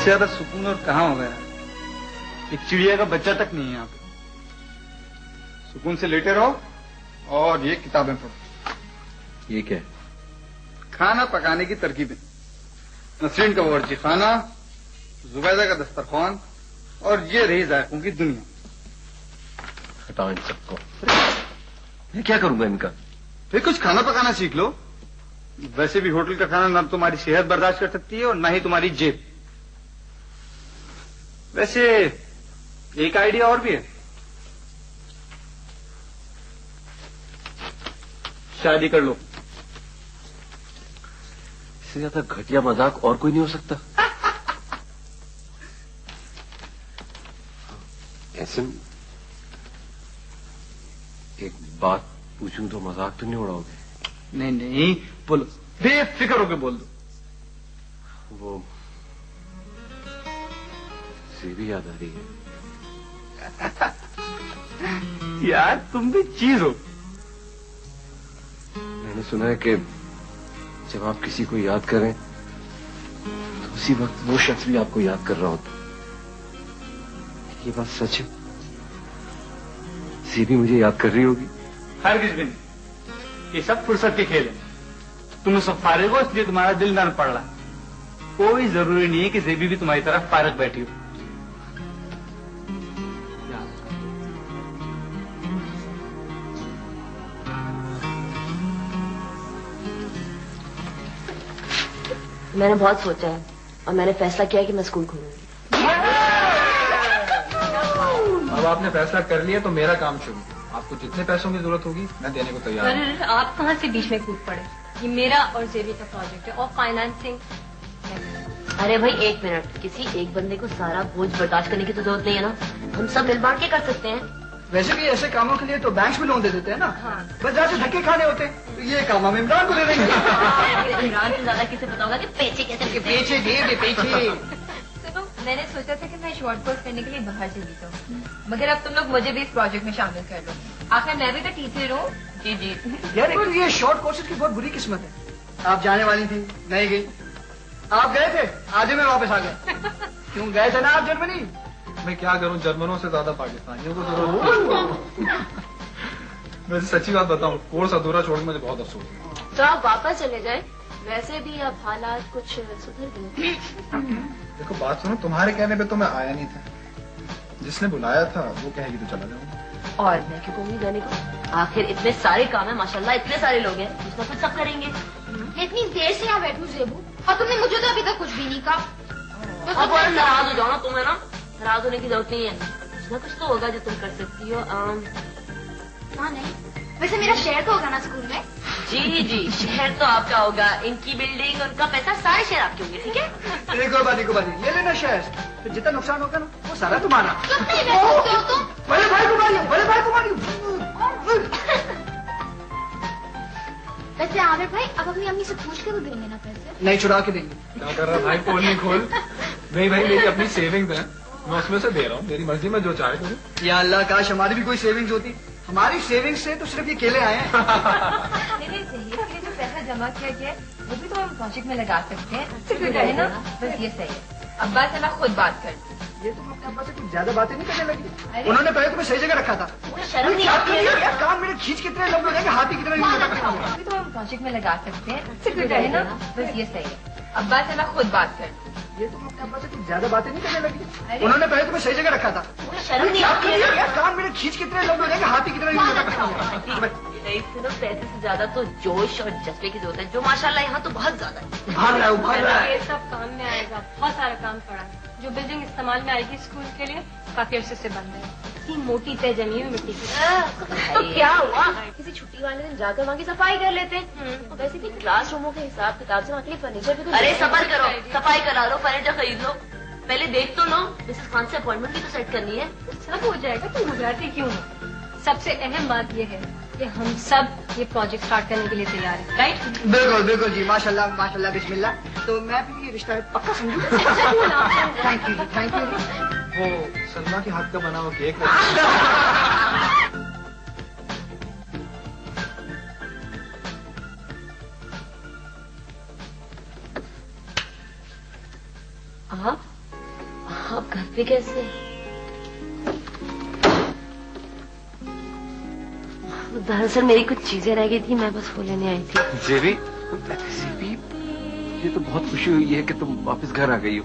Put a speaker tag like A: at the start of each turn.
A: इससे ज्यादा सुकून और कहाँ होगा यार। एक चिड़िया का बच्चा तक नहीं है यहाँ पे। सुकून से लेटे रहो और ये किताबें पढ़ो।
B: ये क्या है?
A: खाना पकाने की तरकीबें। नसरीन का बावर्ची खाना, जुबैदा का दस्तरखान और ये रही जायकों की दुनिया।
B: हटाओ इन सबको। मैं क्या करूंगा इनका?
A: फिर कुछ खाना पकाना सीख लो। वैसे भी होटल का खाना ना तुम्हारी सेहत बर्दाश्त कर सकती है और ना ही तुम्हारी जेब। वैसे एक आइडिया और भी है। शादी कर लो।
B: इससे ज्यादा घटिया मजाक और कोई नहीं हो सकता। ऐसे एक बात पूछूं तो मजाक तो नहीं उड़ाओगे?
A: नहीं नहीं बोलो, बेफिक्र होके बोल दो।
B: वो सेवी याद आ रही है।
A: यार तुम भी चीज हो।
B: मैंने सुना है कि जब आप किसी को याद करें तो उसी वक्त वो शख्स भी आपको याद कर रहा होता। ये बात सच है? सीबी मुझे याद कर रही होगी?
A: हरगिज़ भी नहीं। ये सब फुर्सत के खेल है। तुम सब फारिग हो इसलिए तुम्हारा दिल न पड़ रहा। कोई जरूरी नहीं है कि जेबी भी तुम्हारी तरफ फारिग बैठी हो।
C: मैंने बहुत सोचा है और मैंने फैसला किया है कि मैं स्कूल खोलूंगी।
D: अब आपने फैसला कर लिया तो मेरा काम शुरू। आपको जितने पैसों की जरूरत होगी मैं देने को तैयार हूँ।
E: अरे आप कहाँ से बीच में कूद पड़े? ये मेरा और जेबी का प्रोजेक्ट है और फाइनेंसिंग।
C: अरे भाई एक मिनट, किसी एक बंदे को सारा बोझ बर्दाश्त करने की तो जरूरत नहीं है ना। हम सब मिल बांट के कर सकते हैं।
F: वैसे भी ऐसे कामों के लिए तो बैंक में लोन दे देते हैं ना।
E: हाँ।
F: बस जहाँ से धक्के खाने होते हैं तो ये काम हम इमरान को दे देंगे।
C: इमरान से ज्यादा किसे पता होगा कि पेचे कैसे
F: पीछे दे पीछे।
E: सुनो, मैंने सोचा था कि मैं शॉर्ट कोर्स करने के लिए बाहर चली जाऊँ, मगर अब तुम लोग मुझे भी इस प्रोजेक्ट में शामिल कर लो। आखिर मैं भी तो टीचर हूँ।
C: जी जी।
F: यार एक ये शॉर्ट कोर्सेज की बहुत बुरी किस्मत है। आप जाने वाली थी, नहीं गई। आप गए थे, आज ही में वापस आ गए। क्यों गए थे ना आप जर्मनी?
D: मैं क्या करूं, जर्मनों से ज्यादा पाकिस्तानियों को जरूरत। वैसे सच्ची बात बताऊं, कोर्स अधूरा छोड़ के मुझे बहुत अफसोस है।
C: तो आप वापस चले जाए। वैसे भी अब हालात कुछ सुधर गए।
D: देखो बात सुनो, तुम्हारे कहने पे तो मैं आया नहीं था। जिसने बुलाया था वो कहेगी तो चला जाऊंगा।
C: और मैं क्यों कहूंगी जाने को? आखिर इतने सारे काम है माशाल्लाह, इतने सारे लोग हैं, कुछ ना कुछ सब करेंगे।
G: इतनी देर से यहाँ बैठू जेबू और तुमने मुझे तो अभी तक कुछ भी नहीं कहा।
C: तो अब और नाराज हो जाओ ना, तुम्हें ना नाराज होने की जरूरत नहीं है। कुछ ना कुछ तो होगा जो तुम कर सकती हो।
G: हाँ नहीं, वैसे मेरा शेयर तो होगा ना स्कूल में?
C: जी जी, शहर तो आपका होगा। इनकी बिल्डिंग, उनका पैसा, सारे शेयर आपके होंगे। ठीक है?
F: एक बात ये लेना शेयर, तो जितना नुकसान होगा ना वो सारा तुम्हारा।
G: तुम नहीं रह सकते हो तुम।
F: बड़े भाई को मारियो, बड़े भाई को मारियो।
G: वैसे आमिर भाई अब अपनी अम्मी से पूछ के तो देंगे ना पैसे?
F: नहीं, चुरा के देंगे।
D: क्या कर रहा भाई, फोन नहीं खोल। नहीं भाई, मेरी अपनी सेविंग्स है, मैं उसमें से दे रहा हूँ। मेरी मर्जी में जो चाहे करूँ।
F: या अल्लाह, काश हमारी भी कोई सेविंग्स होती। हमारी सेविंग्स से तो सिर्फ ये केले आए हैं।
E: नहीं चाहिए, ये जो पैसा जमा किया गया है वो भी तो हम प्रोजेक्ट में लगा सकते हैं। है ना? बस ये सही है। अब बात है, मैं खुद बात करती हूँ।
F: ये तुम अपने अब्बा से कुछ ज्यादा बातें नहीं करने लगी? उन्होंने पहले तुम्हें सही जगह रखा था।
C: शर्म नहीं आती है?
F: यार काम मेरे खींच कितने लोग हो जाएंगे, हाथी कितने
E: अभी तो हम प्रोजेक्ट में लगा सकते हैं। है ना? बस ये सही है। अब बात है, मैं खुद बात करती हूँ।
F: ये तुम अपने अब्बा से कुछ ज्यादा बातें नहीं करने लगी? उन्होंने पहले तुम्हें सही जगह रखा था।
C: शर्म नहीं आती है?
F: यार काम मेरे खींच कितने लोग हो जाएंगे, हाथी कितने
C: पैसे से ज्यादा तो जोश और जज्बे की जरूरत है, जो माशाल्लाह यहाँ तो बहुत ज्यादा है।
F: भाग रहा है।
E: ये सब काम में आएगा। बहुत सारा काम पड़ा है। जो बिल्डिंग इस्तेमाल में आएगी स्कूल के लिए काफी अरसे से बंद है। इतनी मोटी तय जमी हुई मिट्टी की।
C: तो क्या हुआ, किसी छुट्टी वाले दिन जाकर वहाँ की सफाई कर लेते हैं। वैसे भी क्लासरूमों के हिसाब किताब से वहाँ के लिए फर्नीचर भी तो। अरे सफर करो, सफाई करा लो, फर्नीचर खरीद लो, पहले देख तो लो। मिसेस खान से अपॉइंटमेंट भी तो सेट करनी है।
E: सब हो जाएगा, तुम घबराती क्यों हो? सबसे अहम बात यह है कि हम सब ये प्रोजेक्ट स्टार्ट करने के लिए तैयार हैं, राइट?
F: बिल्कुल बिल्कुल जी, माशाल्लाह माशाल्लाह, बिस्मिल्लाह। तो मैं भी ये रिश्ता पक्का समझूं। Thank you thank you.
D: वो सलमा के हाथ का बना हुआ केक।
C: हाँ आप घर पे कैसे? दरअसल मेरी कुछ चीजें रह गई थी, मैं बस वो लेने आई थी।
B: जेबी, ये तो बहुत खुशी हुई है कि तुम वापस घर आ गई हो।